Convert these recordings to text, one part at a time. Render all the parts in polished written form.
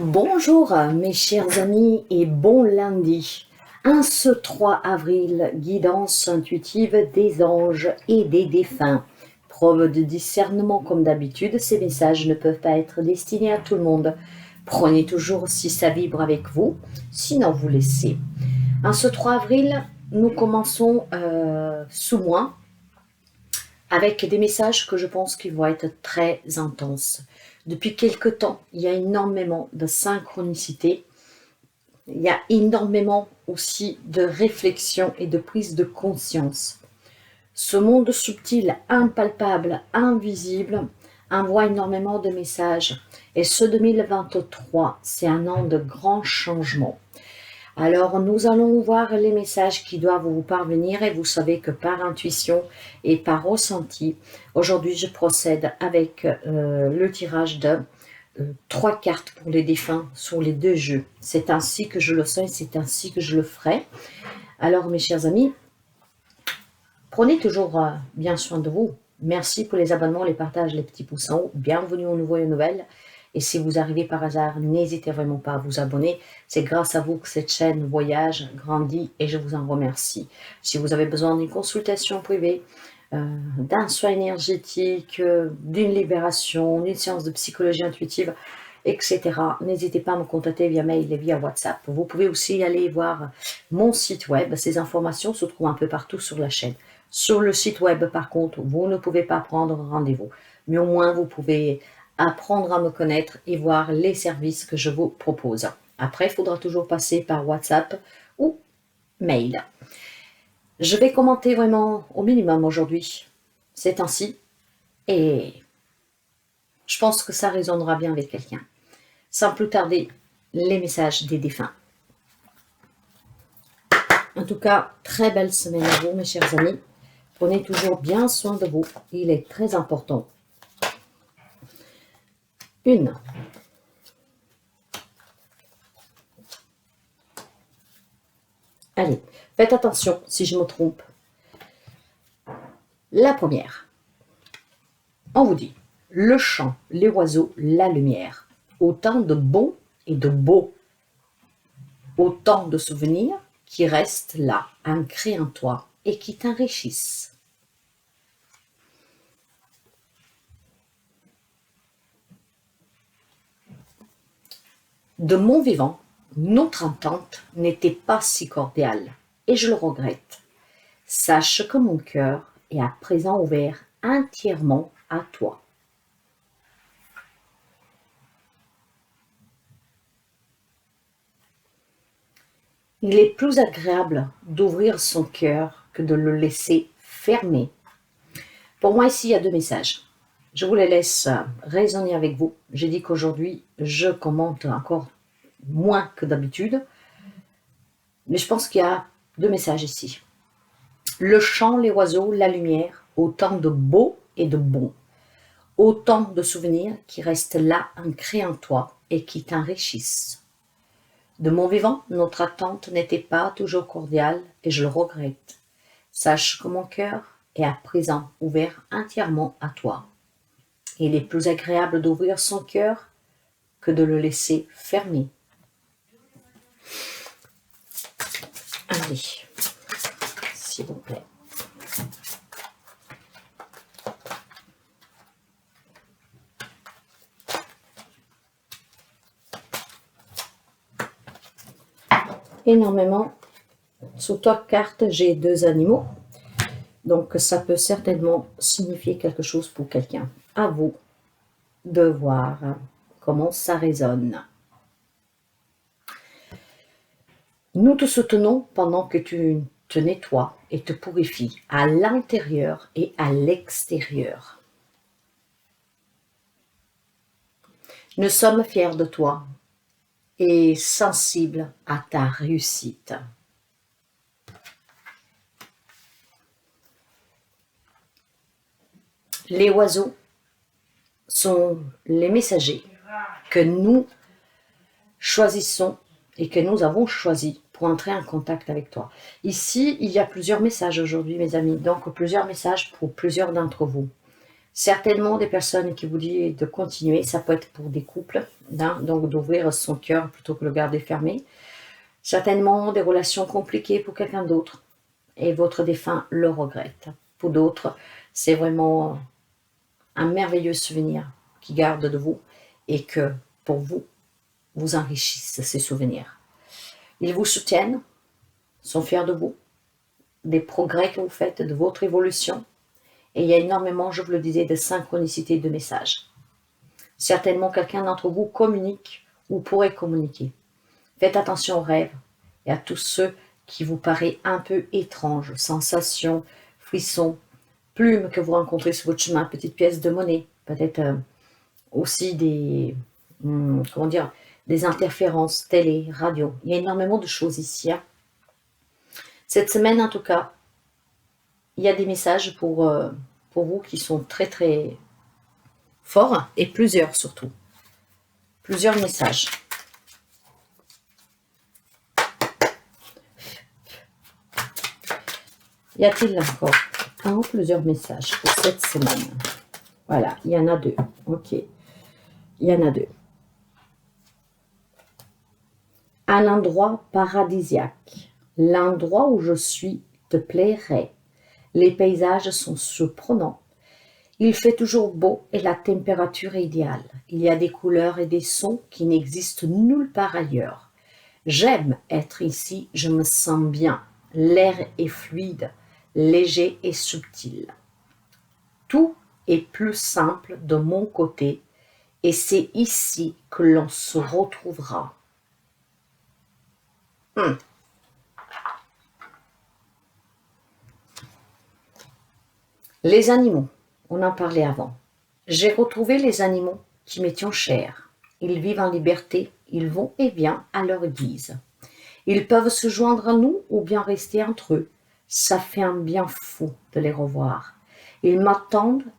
Bonjour mes chers amis et bon lundi. Ce 3 avril, guidance intuitive des anges et des défunts. Preuve de discernement comme d'habitude, ces messages ne peuvent pas être destinés à tout le monde. Prenez toujours si ça vibre avec vous, sinon vous laissez. Ce 3 avril, nous commençons sous mois avec des messages que je pense qu'ils vont être très intenses. Depuis quelque temps, il y a énormément de synchronicité, il y a énormément aussi de réflexion et de prise de conscience. Ce monde subtil, impalpable, invisible, envoie énormément de messages. Et ce 2023, c'est un an de grands changements. Alors, nous allons voir les messages qui doivent vous parvenir et vous savez que par intuition et par ressenti, aujourd'hui, je procède avec le tirage de 3 cartes pour les défunts sur les 2 jeux. C'est ainsi que je le sens et c'est ainsi que je le ferai. Alors, mes chers amis, prenez toujours bien soin de vous. Merci pour les abonnements, les partages, les petits pouces en haut. Bienvenue aux nouveaux et aux nouvelles. Et si vous arrivez par hasard, n'hésitez vraiment pas à vous abonner. C'est grâce à vous que cette chaîne voyage, grandit et je vous en remercie. Si vous avez besoin d'une consultation privée, d'un soin énergétique, d'une libération, d'une séance de psychologie intuitive, etc., n'hésitez pas à me contacter via mail et via WhatsApp. Vous pouvez aussi aller voir mon site web. Ces informations se trouvent un peu partout sur la chaîne. Sur le site web, par contre, vous ne pouvez pas prendre rendez-vous. Mais au moins, vous pouvez apprendre à me connaître et voir les services que je vous propose. Après, il faudra toujours passer par WhatsApp ou mail. Je vais commenter vraiment au minimum aujourd'hui. C'est ainsi. Et je pense que ça résonnera bien avec quelqu'un. Sans plus tarder, les messages des défunts. En tout cas, très belle semaine à vous, mes chers amis. Prenez toujours bien soin de vous. Il est très important. 1. Allez, faites attention si je me trompe. La première. On vous dit, le chant, les oiseaux, la lumière. Autant de bon et de beau. Autant de souvenirs qui restent là, ancrés en toi et qui t'enrichissent. De mon vivant, notre entente n'était pas si cordiale, et je le regrette. Sache que mon cœur est à présent ouvert entièrement à toi. Il est plus agréable d'ouvrir son cœur que de le laisser fermé. Pour moi, ici, il y a 2 messages. Je vous les laisse résonner avec vous. J'ai dit qu'aujourd'hui, je commente encore moins que d'habitude. Mais je pense qu'il y a 2 messages ici. Le chant, les oiseaux, la lumière, autant de beau et de bon. Autant de souvenirs qui restent là, ancrés en toi et qui t'enrichissent. De mon vivant, notre attente n'était pas toujours cordiale et je le regrette. Sache que mon cœur est à présent ouvert entièrement à toi. Il est plus agréable d'ouvrir son cœur que de le laisser fermé. Allez, s'il vous plaît. Énormément. Sous 3 cartes, j'ai 2 animaux. Donc, ça peut certainement signifier quelque chose pour quelqu'un. À vous de voir comment ça résonne. Nous te soutenons pendant que tu te nettoies et te purifies à l'intérieur et à l'extérieur. Nous sommes fiers de toi et sensibles à ta réussite. Les oiseaux sont les messagers que nous choisissons et que nous avons choisi pour entrer en contact avec toi. Ici, il y a plusieurs messages aujourd'hui, mes amis, donc plusieurs messages pour plusieurs d'entre vous. Certainement des personnes qui vous disent de continuer, ça peut être pour des couples, hein, donc d'ouvrir son cœur plutôt que le garder fermé. Certainement des relations compliquées pour quelqu'un d'autre et votre défunt le regrette. Pour d'autres, c'est vraiment un merveilleux souvenir qu'ils gardent de vous et que pour vous, vous enrichissent ces souvenirs. Ils vous soutiennent, sont fiers de vous, des progrès que vous faites, de votre évolution. Et il y a énormément, je vous le disais, de synchronicité de messages. Certainement, quelqu'un d'entre vous communique ou pourrait communiquer. Faites attention aux rêves et à tous ceux qui vous paraissent un peu étranges, sensations, frissons, plumes que vous rencontrez sur votre chemin, petites pièces de monnaie, peut-être aussi des, comment dire, des interférences, télé, radio. Il y a énormément de choses ici. Hein. Cette semaine, en tout cas, il y a des messages pour vous qui sont très très forts et plusieurs surtout. Plusieurs messages. Y a-t-il encore un ou plusieurs messages pour cette semaine? Voilà, il y en a 2. Ok, il y en a 2. Un endroit paradisiaque. L'endroit où je suis te plairait. Les paysages sont surprenants. Il fait toujours beau et la température est idéale. Il y a des couleurs et des sons qui n'existent nulle part ailleurs. J'aime être ici, je me sens bien. L'air est fluide, léger et subtil. Tout est plus simple de mon côté et c'est ici que l'on se retrouvera. Les animaux, on en parlait avant. J'ai retrouvé les animaux qui m'étaient chers. Ils vivent en liberté, ils vont et viennent à leur guise. Ils peuvent se joindre à nous ou bien rester entre eux. Ça fait un bien fou de les revoir. Ils m'attendaient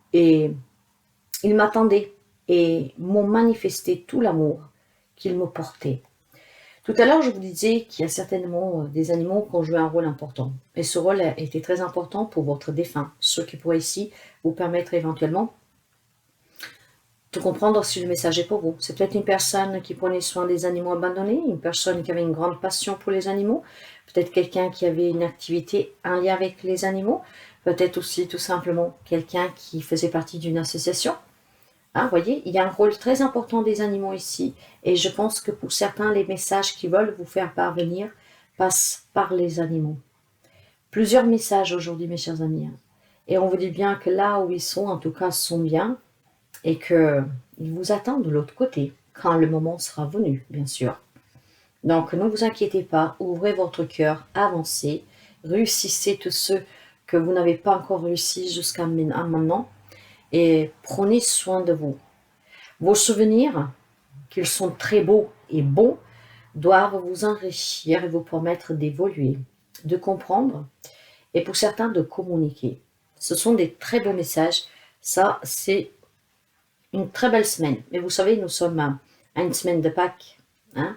et m'ont manifesté tout l'amour qu'ils me portaient. Tout à l'heure, je vous disais qu'il y a certainement des animaux qui ont joué un rôle important. Et ce rôle a été très important pour votre défunt, ce qui pourrait ici vous permettre éventuellement de comprendre si le message est pour vous. C'est peut-être une personne qui prenait soin des animaux abandonnés, une personne qui avait une grande passion pour les animaux, peut-être quelqu'un qui avait une activité en lien avec les animaux, peut-être aussi tout simplement quelqu'un qui faisait partie d'une association. Vous voyez, il y a un rôle très important des animaux ici et je pense que pour certains, les messages qu'ils veulent vous faire parvenir passent par les animaux. Plusieurs messages aujourd'hui, mes chers amis. Et on vous dit bien que là où ils sont, en tout cas, sont bien et qu'ils vous attendent de l'autre côté, quand le moment sera venu, bien sûr. Donc, ne vous inquiétez pas, ouvrez votre cœur, avancez, réussissez tous ceux que vous n'avez pas encore réussi jusqu'à maintenant et prenez soin de vous. Vos souvenirs, qu'ils sont très beaux et bons, doivent vous enrichir et vous permettre d'évoluer, de comprendre et pour certains de communiquer. Ce sont des très beaux messages. Ça, c'est une très belle semaine. Mais vous savez, nous sommes à une semaine de Pâques. Hein?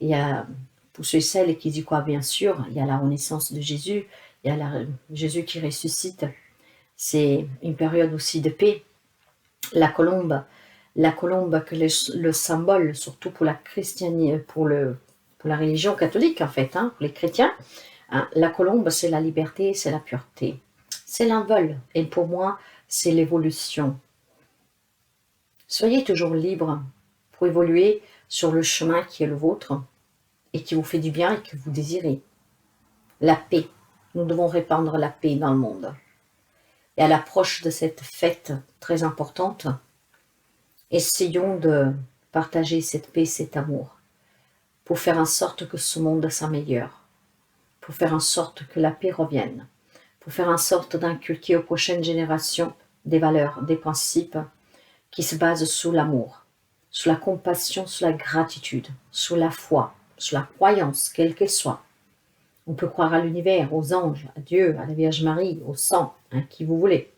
Il y a, pour ceux et celles qui y croient, bien sûr, il y a la renaissance de Jésus, il y a Jésus qui ressuscite. C'est une période aussi de paix. La colombe que le symbole, surtout pour la christianité, pour la religion catholique en fait, hein, pour les chrétiens, hein, la colombe c'est la liberté, c'est la pureté, c'est l'envol. Et pour moi, c'est l'évolution. Soyez toujours libre pour évoluer sur le chemin qui est le vôtre et qui vous fait du bien et que vous désirez. La paix. Nous devons répandre la paix dans le monde. Et à l'approche de cette fête très importante, essayons de partager cette paix, cet amour, pour faire en sorte que ce monde s'améliore, pour faire en sorte que la paix revienne, pour faire en sorte d'inculquer aux prochaines générations des valeurs, des principes qui se basent sur l'amour, sur la compassion, sur la gratitude, sur la foi, sur la croyance, quelle qu'elle soit. On peut croire à l'univers, aux anges, à Dieu, à la Vierge Marie, au sang, qui vous voulez.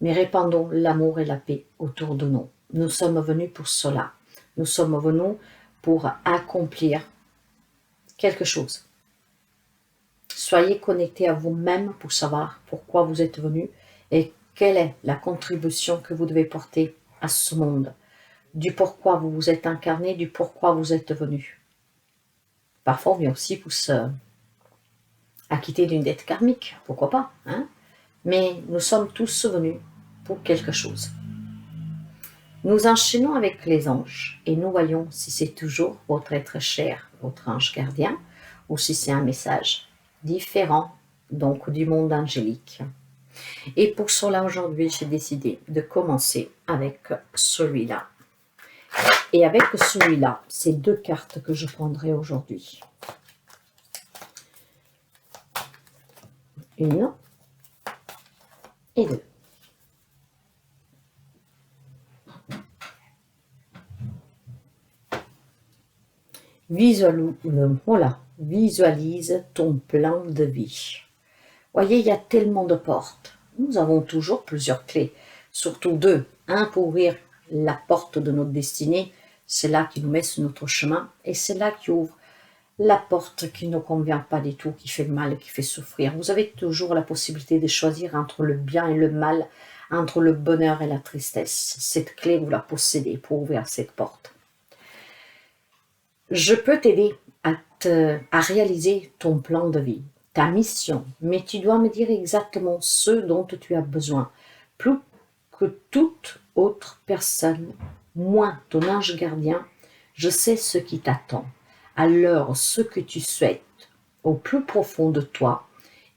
Mais répandons l'amour et la paix autour de nous. Nous sommes venus pour cela. Nous sommes venus pour accomplir quelque chose. Soyez connectés à vous-même pour savoir pourquoi vous êtes venus et Quelle est la contribution que vous devez porter à ce monde? Du pourquoi vous vous êtes incarné, du pourquoi vous êtes venu. Parfois, on vient aussi pour se acquitter d'une dette karmique, pourquoi pas, hein? Mais nous sommes tous venus pour quelque chose. Nous enchaînons avec les anges et nous voyons si c'est toujours votre être cher, votre ange gardien, ou si c'est un message différent, donc du monde angélique. Et pour cela, aujourd'hui, j'ai décidé de commencer avec celui-là. Et avec celui-là, c'est 2 cartes que je prendrai aujourd'hui. Une et 2. Visualise ton plan de vie. Voyez, il y a tellement de portes. Nous avons toujours plusieurs clés, surtout 2. Un pour ouvrir la porte de notre destinée, c'est là qui nous met sur notre chemin, et c'est là qui ouvre la porte qui ne convient pas du tout, qui fait mal, qui fait souffrir. Vous avez toujours la possibilité de choisir entre le bien et le mal, entre le bonheur et la tristesse. Cette clé, vous la possédez pour ouvrir cette porte. Je peux t'aider à réaliser ton plan de vie, ta mission, mais tu dois me dire exactement ce dont tu as besoin. Plus que toute autre personne, moins ton ange gardien, je sais ce qui t'attend. Alors ce que tu souhaites au plus profond de toi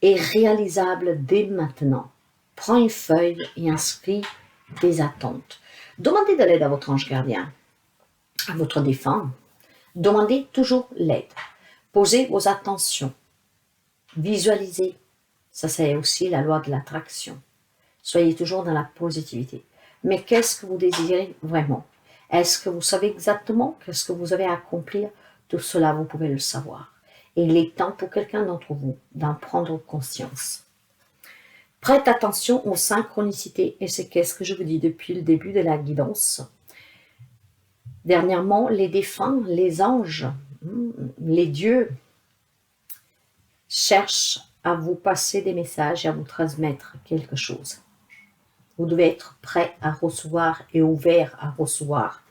est réalisable dès maintenant. Prends une feuille et inscris tes attentes. Demandez de l'aide à votre ange gardien, à votre défunt. Demandez toujours l'aide. Posez vos attentions. Visualisez. Ça, c'est aussi la loi de l'attraction. Soyez toujours dans la positivité. Mais qu'est-ce que vous désirez vraiment? Est-ce que vous savez exactement qu'est-ce que vous avez à accomplir? Tout cela, vous pouvez le savoir. Et il est temps pour quelqu'un d'entre vous d'en prendre conscience. Prête attention aux synchronicités, et c'est qu'est-ce que je vous dis depuis le début de la guidance. Dernièrement, les défunts, les anges, les dieux cherchent à vous passer des messages et à vous transmettre quelque chose. Vous devez être prêt à recevoir et ouvert à recevoir.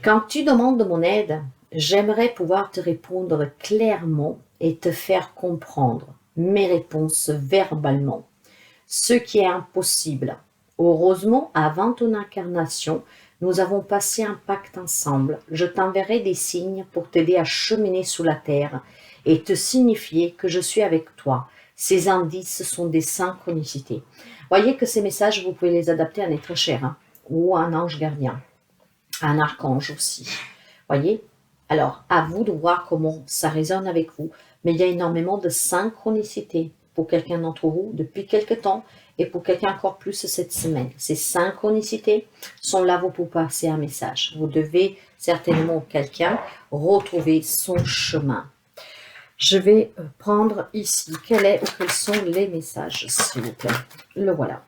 Quand tu demandes mon aide, j'aimerais pouvoir te répondre clairement et te faire comprendre mes réponses verbalement, ce qui est impossible. Heureusement, avant ton incarnation, nous avons passé un pacte ensemble. Je t'enverrai des signes pour t'aider à cheminer sous la terre et te signifier que je suis avec toi. Ces indices sont des synchronicités. Voyez que ces messages, vous pouvez les adapter à un être cher, ou à un ange gardien, à un archange aussi. Voyez? Alors, à vous de voir comment ça résonne avec vous. Mais il y a énormément de synchronicité pour quelqu'un d'entre vous depuis quelque temps et pour quelqu'un encore plus cette semaine. Ces synchronicités sont là pour passer un message. Vous devez certainement quelqu'un retrouver son chemin. Je vais prendre ici quels sont les messages, s'il vous plaît. Le voilà.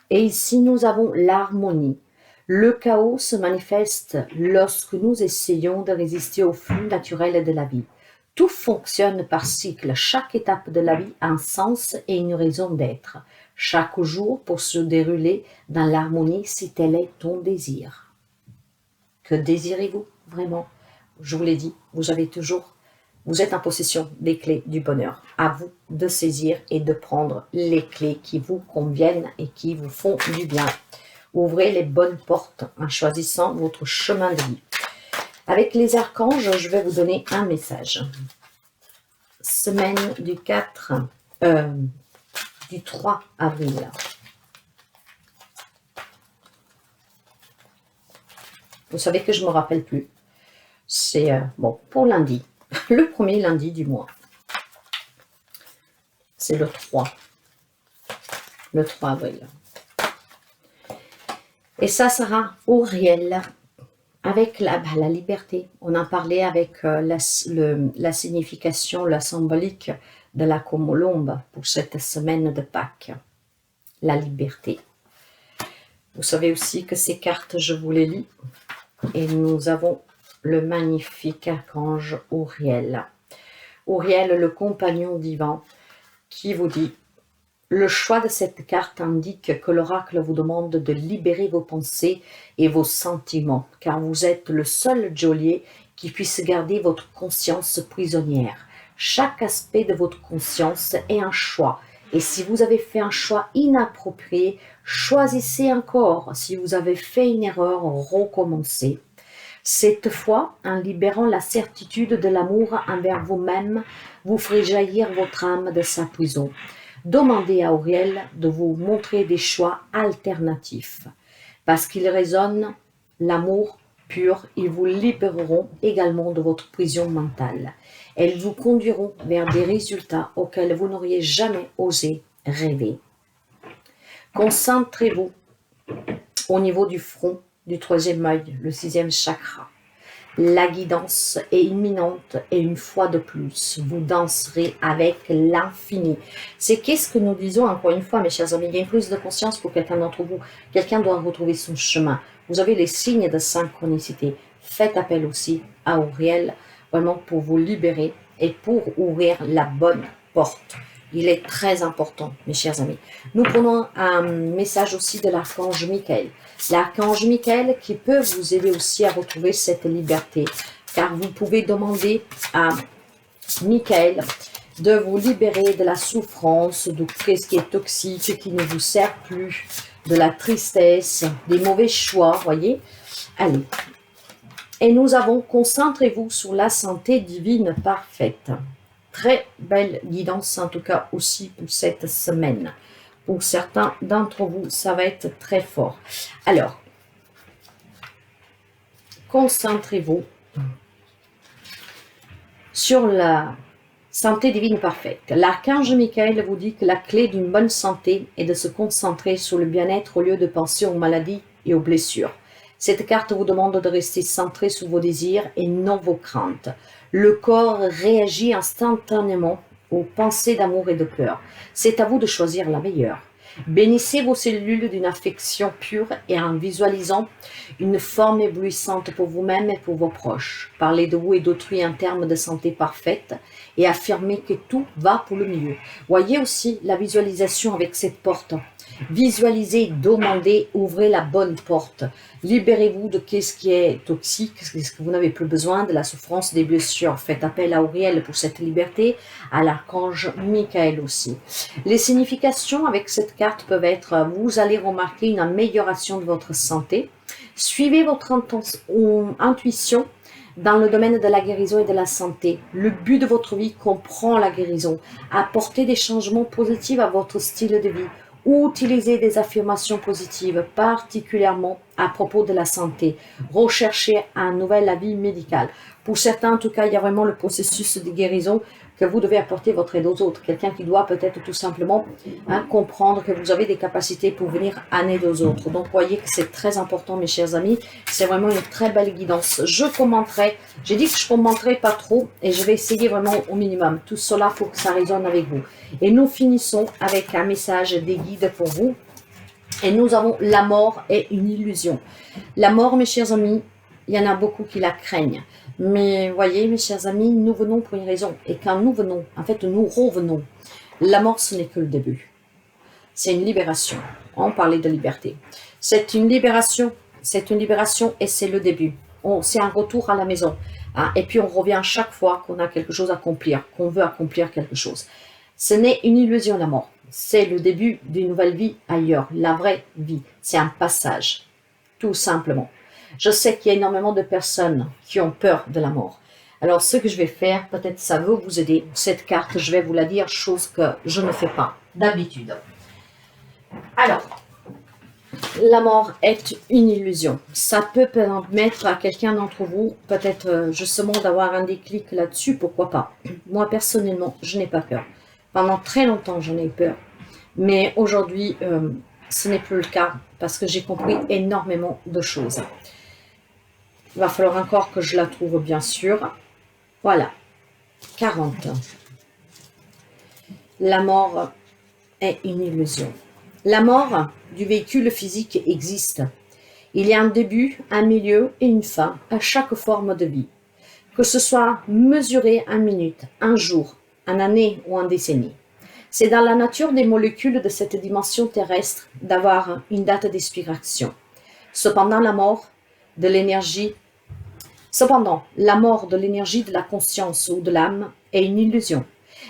Et ici, nous avons l'harmonie. Le chaos se manifeste lorsque nous essayons de résister au flux naturel de la vie. Tout fonctionne par cycle. Chaque étape de la vie a un sens et une raison d'être. Chaque jour pour se dérouler dans l'harmonie si tel est ton désir. Que désirez-vous vraiment? Je vous l'ai dit, vous êtes en possession des clés du bonheur. À vous de saisir et de prendre les clés qui vous conviennent et qui vous font du bien. Ouvrez les bonnes portes en choisissant votre chemin de vie. Avec les archanges, je vais vous donner un message. Semaine du 3 avril. Vous savez que je ne me rappelle plus. C'est pour lundi. Le premier lundi du mois. C'est le 3. Le 3 avril. Et ça sera Auriel. Avec la liberté, on en parlait avec la signification, la symbolique de la colombe pour cette semaine de Pâques. La liberté. Vous savez aussi que ces cartes, je vous les lis. Et nous avons le magnifique archange Auriel. Auriel, le compagnon divin, qui vous dit Le choix de cette carte indique que l'oracle vous demande de libérer vos pensées et vos sentiments, car vous êtes le seul geôlier qui puisse garder votre conscience prisonnière. Chaque aspect de votre conscience est un choix. Et si vous avez fait un choix inapproprié, choisissez encore. Si vous avez fait une erreur, recommencez. Cette fois, en libérant la certitude de l'amour envers vous-même, vous ferez jaillir votre âme de sa prison. Demandez à Auriel de vous montrer des choix alternatifs. Parce qu'ils résonnent l'amour pur, ils vous libéreront également de votre prison mentale. Elles vous conduiront vers des résultats auxquels vous n'auriez jamais osé rêver. Concentrez-vous au niveau du front, du troisième œil, le sixième chakra. La guidance est imminente et une fois de plus, vous danserez avec l'infini. C'est qu'est-ce que nous disons encore une fois, mes chers amis, il y a une prise de conscience pour quelqu'un d'entre vous. Quelqu'un doit retrouver son chemin. Vous avez les signes de synchronicité. Faites appel aussi à Auriel, vraiment pour vous libérer et pour ouvrir la bonne porte. Il est très important, mes chers amis. Nous prenons un message aussi de l'archange Michael. L'archange Michael qui peut vous aider aussi à retrouver cette liberté. Car vous pouvez demander à Michael de vous libérer de la souffrance, de ce qui est toxique, qui ne vous sert plus, de la tristesse, des mauvais choix, voyez. Allez. Et nous avons, concentrez-vous sur la santé divine parfaite. Très belle guidance, en tout cas aussi pour cette semaine. Pour certains d'entre vous, ça va être très fort. Alors, concentrez-vous sur la santé divine parfaite. L'archange Michael vous dit que la clé d'une bonne santé est de se concentrer sur le bien-être au lieu de penser aux maladies et aux blessures. Cette carte vous demande de rester centré sur vos désirs et non vos craintes. Le corps réagit instantanément aux pensées d'amour et de peur. C'est à vous de choisir la meilleure. Bénissez vos cellules d'une affection pure et en visualisant une forme éblouissante pour vous-même et pour vos proches. Parlez de vous et d'autrui en termes de santé parfaite et affirmez que tout va pour le mieux. Voyez aussi la visualisation avec cette porte. Visualisez, demandez, ouvrez la bonne porte. Libérez-vous de ce qui est toxique, ce que vous n'avez plus besoin, de la souffrance, des blessures. Faites appel à Auriel pour cette liberté, à l'archange Michael aussi. Les significations avec cette carte peuvent être, vous allez remarquer une amélioration de votre santé. Suivez votre intuition dans le domaine de la guérison et de la santé. Le but de votre vie comprend la guérison. Apportez des changements positifs à votre style de vie. Utilisez des affirmations positives, particulièrement à propos de la santé. Recherchez un nouvel avis médical. Pour certains, en tout cas, il y a vraiment le processus de guérison que vous devez apporter votre aide aux autres. Quelqu'un qui doit peut-être tout simplement comprendre que vous avez des capacités pour venir en aide aux autres. Donc, voyez que c'est très important, mes chers amis. C'est vraiment une très belle guidance. Je commenterai. J'ai dit que je commenterai pas trop et je vais essayer vraiment au minimum. Tout cela pour que ça résonne avec vous. Et nous finissons avec un message des guides pour vous. Et nous avons la mort est une illusion. La mort, mes chers amis, il y en a beaucoup qui la craignent. Mais voyez, mes chers amis, nous venons pour une raison. Et quand nous venons, en fait, nous revenons. La mort, ce n'est que le début. C'est une libération. On parlait de liberté. C'est une libération et c'est le début. C'est un retour à la maison. Et puis on revient chaque fois qu'on a quelque chose à accomplir, qu'on veut accomplir quelque chose. Ce n'est une illusion, la mort. C'est le début d'une nouvelle vie ailleurs. La vraie vie, c'est un passage. Tout simplement. Je sais qu'il y a énormément de personnes qui ont peur de la mort. Alors, ce que je vais faire, peut-être ça veut vous aider. Cette carte, je vais vous la dire, chose que je ne fais pas d'habitude. Alors, la mort est une illusion. Ça peut permettre à quelqu'un d'entre vous, peut-être justement d'avoir un déclic là-dessus, pourquoi pas. Moi, personnellement, je n'ai pas peur. Pendant très longtemps, j'en ai eu peur. Mais aujourd'hui, ce n'est plus le cas parce que j'ai compris énormément de choses. Il va falloir encore que je la trouve, bien sûr. Voilà. 40. La mort est une illusion. La mort du véhicule physique existe. Il y a un début, un milieu et une fin à chaque forme de vie. Que ce soit mesuré en minutes, un jour, en année ou en décennie. C'est dans la nature des molécules de cette dimension terrestre d'avoir une date d'expiration. Cependant, la mort de l'énergie de la conscience ou de l'âme est une illusion.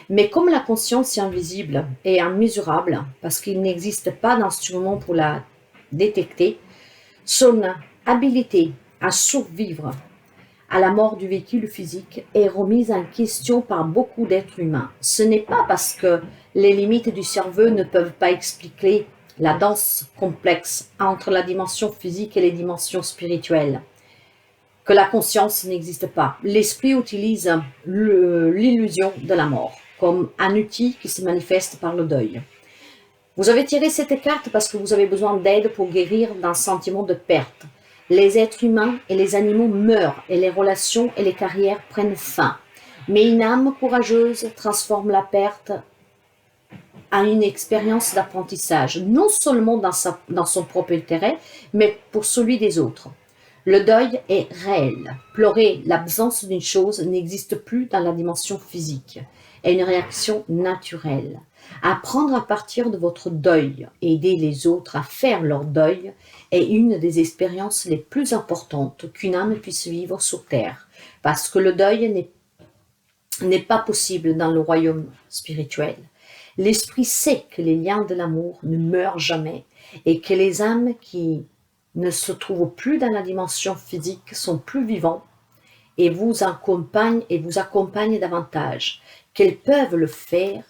Mais comme la conscience est invisible et immesurable, parce qu'il n'existe pas d'instrument pour la détecter, son habilité à survivre à la mort du véhicule physique est remise en question par beaucoup d'êtres humains. Ce n'est pas parce que les limites du cerveau ne peuvent pas expliquer la danse complexe entre la dimension physique et les dimensions spirituelles que la conscience n'existe pas. L'esprit utilise l'illusion de la mort comme un outil qui se manifeste par le deuil. Vous avez tiré cette carte parce que vous avez besoin d'aide pour guérir d'un sentiment de perte. Les êtres humains et les animaux meurent et les relations et les carrières prennent fin. Mais une âme courageuse transforme la perte en une expérience d'apprentissage, non seulement dans son propre intérêt, mais pour celui des autres. Le deuil est réel. Pleurer l'absence d'une chose n'existe plus dans la dimension physique. Est une réaction naturelle. Apprendre à partir de votre deuil, aider les autres à faire leur deuil, est une des expériences les plus importantes qu'une âme puisse vivre sur Terre, parce que le deuil n'est pas possible dans le royaume spirituel. L'esprit sait que les liens de l'amour ne meurent jamais et que les âmes qui ne se trouvent plus dans la dimension physique sont plus vivants et vous accompagnent davantage, qu'elles peuvent le faire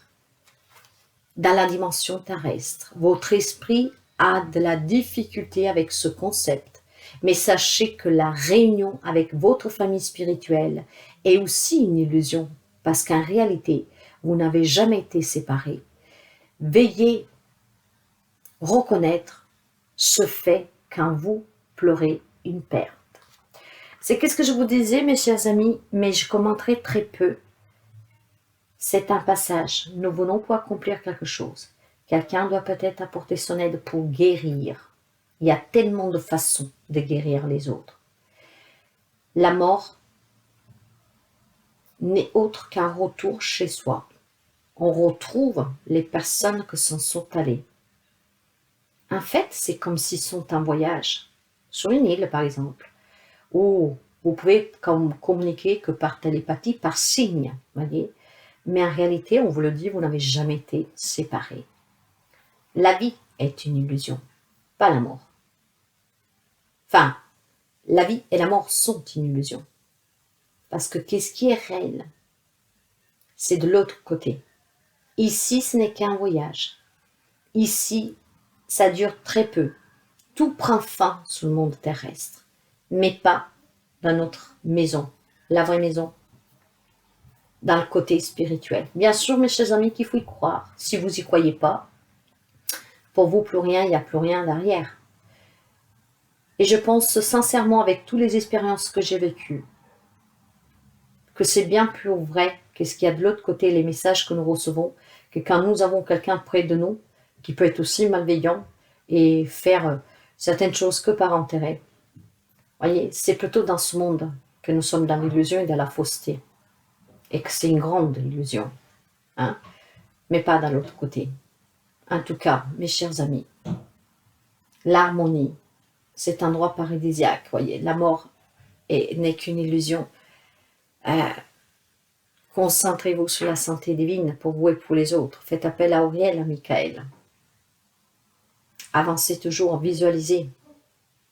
dans la dimension terrestre. Votre esprit a de la difficulté avec ce concept, mais sachez que la réunion avec votre famille spirituelle est aussi une illusion, parce qu'en réalité, vous n'avez jamais été séparés. Veuillez reconnaître ce fait quand vous pleurez une perte. C'est qu'est-ce que je vous disais, mes chers amis, mais je commenterai très peu. C'est un passage. Nous venons pour accomplir quelque chose. Quelqu'un doit peut-être apporter son aide pour guérir. Il y a tellement de façons de guérir les autres. La mort n'est autre qu'un retour chez soi. On retrouve les personnes qui s'en sont allées. En fait, c'est comme s'ils sont en voyage, sur une île par exemple, où vous pouvez communiquer que par télépathie, par signe, voyez. Mais en réalité, on vous le dit, vous n'avez jamais été séparés. La vie est une illusion, pas la mort. Enfin, la vie et la mort sont une illusion. Parce que qu'est-ce qui est réel? C'est de l'autre côté. Ici, ce n'est qu'un voyage. Ici, ça dure très peu. Tout prend fin sur le monde terrestre, mais pas dans notre maison, la vraie maison, dans le côté spirituel. Bien sûr, mes chers amis, qu'il faut y croire. Si vous n'y croyez pas, pour vous, plus rien, il n'y a plus rien derrière. Et je pense sincèrement, avec toutes les expériences que j'ai vécues, que c'est bien plus vrai que ce qu'il y a de l'autre côté, les messages que nous recevons, que quand nous avons quelqu'un près de nous, qui peut être aussi malveillant et faire certaines choses que par intérêt. Voyez, c'est plutôt dans ce monde que nous sommes dans l'illusion et dans la fausseté. Et que c'est une grande illusion. Hein, mais pas dans l'autre côté. En tout cas, mes chers amis, l'harmonie, c'est un endroit paradisiaque. Voyez, la mort n'est qu'une illusion. Concentrez-vous sur la santé divine pour vous et pour les autres. Faites appel à Auriel, à Michael. Avancez toujours, visualisez.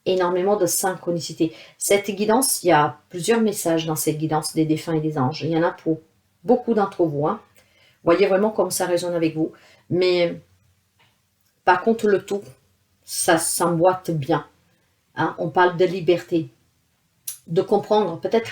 Énormément de synchronicité. Cette guidance, il y a plusieurs messages dans cette guidance des défunts et des anges. Il y en a pour beaucoup d'entre vous. Hein. Voyez vraiment comme ça résonne avec vous. Mais par contre, le tout, ça s'emboîte bien. Hein. On parle de liberté, de comprendre. Peut-être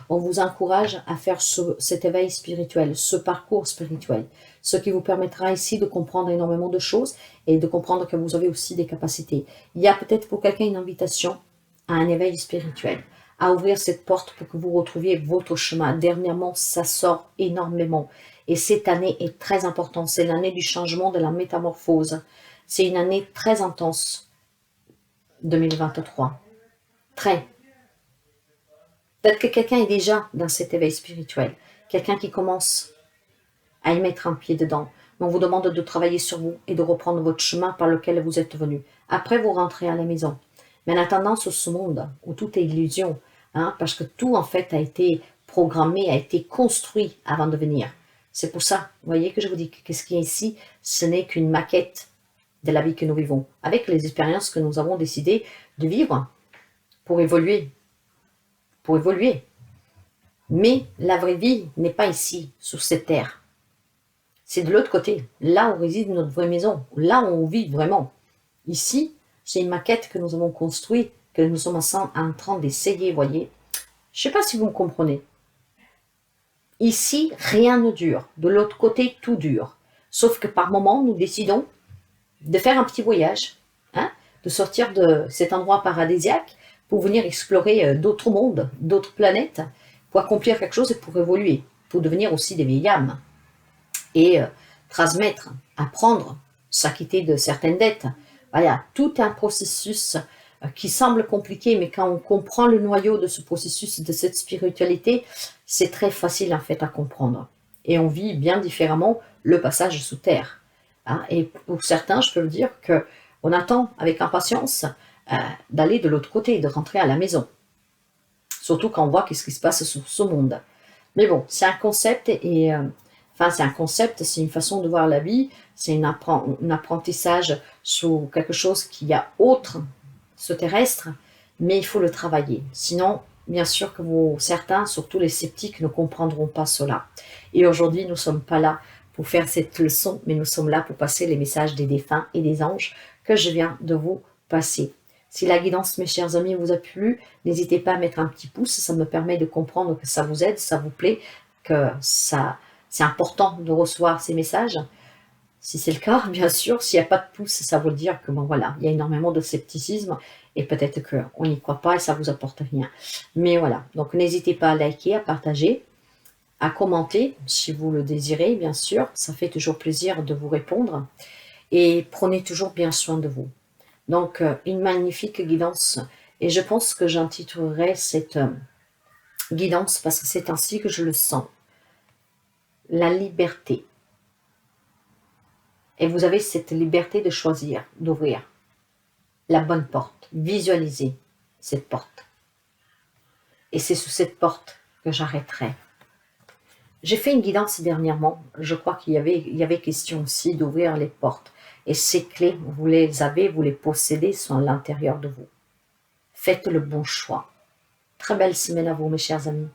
qu'on vous encourage à faire cet éveil spirituel, ce parcours spirituel, ce qui vous permettra ici de comprendre énormément de choses et de comprendre que vous avez aussi des capacités. Il y a peut-être pour quelqu'un une invitation à un éveil spirituel, à ouvrir cette porte pour que vous retrouviez votre chemin. Dernièrement, ça sort énormément. Et cette année est très importante. C'est l'année du changement, de la métamorphose. C'est une année très intense, 2023. Très. Peut-être que quelqu'un est déjà dans cet éveil spirituel. Quelqu'un qui commence à y mettre un pied dedans. on vous demande de travailler sur vous et de reprendre votre chemin par lequel vous êtes venu. Après, vous rentrez à la maison. Mais en attendant, sur ce monde où tout est illusion, hein, parce que tout en fait a été programmé, a été construit avant de venir. C'est pour ça, vous voyez que je vous dis que ce qui est ici, ce n'est qu'une maquette de la vie que nous vivons, avec les expériences que nous avons décidé de vivre pour évoluer. Pour évoluer. Mais la vraie vie n'est pas ici, sur cette terre. C'est de l'autre côté, là où réside notre vraie maison, là où on vit vraiment. Ici, c'est une maquette que nous avons construite, que nous sommes ensemble en train d'essayer, voyez. Je ne sais pas si vous me comprenez. Ici, rien ne dure. De l'autre côté, tout dure. Sauf que par moment, nous décidons de faire un petit voyage, hein, de sortir de cet endroit paradisiaque pour venir explorer d'autres mondes, d'autres planètes, pour accomplir quelque chose et pour évoluer, pour devenir aussi des vieilles âmes et transmettre, apprendre, s'acquitter de certaines dettes. Voilà, tout un processus qui semble compliqué, mais quand on comprend le noyau de ce processus, de cette spiritualité, c'est très facile en fait à comprendre. Et on vit bien différemment le passage sous terre. Hein. Et pour certains, je peux vous dire qu'on attend avec impatience d'aller de l'autre côté, de rentrer à la maison. Surtout quand on voit qu'est-ce qui se passe sur ce monde. Mais bon, c'est un concept et... Enfin, c'est un concept, c'est une façon de voir la vie, c'est un apprentissage sur quelque chose qui a autre, ce terrestre, mais il faut le travailler. Sinon, bien sûr que certains, surtout les sceptiques, ne comprendront pas cela. Et aujourd'hui, nous ne sommes pas là pour faire cette leçon, mais nous sommes là pour passer les messages des défunts et des anges que je viens de vous passer. Si la guidance, mes chers amis, vous a plu, n'hésitez pas à mettre un petit pouce, ça me permet de comprendre que ça vous aide, ça vous plaît, que c'est important de recevoir ces messages. Si c'est le cas, bien sûr, s'il n'y a pas de pouce, ça veut dire que bon, voilà, il y a énormément de scepticisme et peut-être qu'on n'y croit pas et ça ne vous apporte rien. Mais voilà, donc n'hésitez pas à liker, à partager, à commenter si vous le désirez, bien sûr. Ça fait toujours plaisir de vous répondre et prenez toujours bien soin de vous. Donc, une magnifique guidance et je pense que j'intitulerai cette guidance parce que c'est ainsi que je le sens. La liberté. Et vous avez cette liberté de choisir, d'ouvrir la bonne porte, visualiser cette porte. Et c'est sous cette porte que j'arrêterai. J'ai fait une guidance dernièrement, je crois qu'il y avait question aussi d'ouvrir les portes. Et ces clés, vous les avez, vous les possédez, sont à l'intérieur de vous. Faites le bon choix. Très belle semaine à vous, mes chers amis.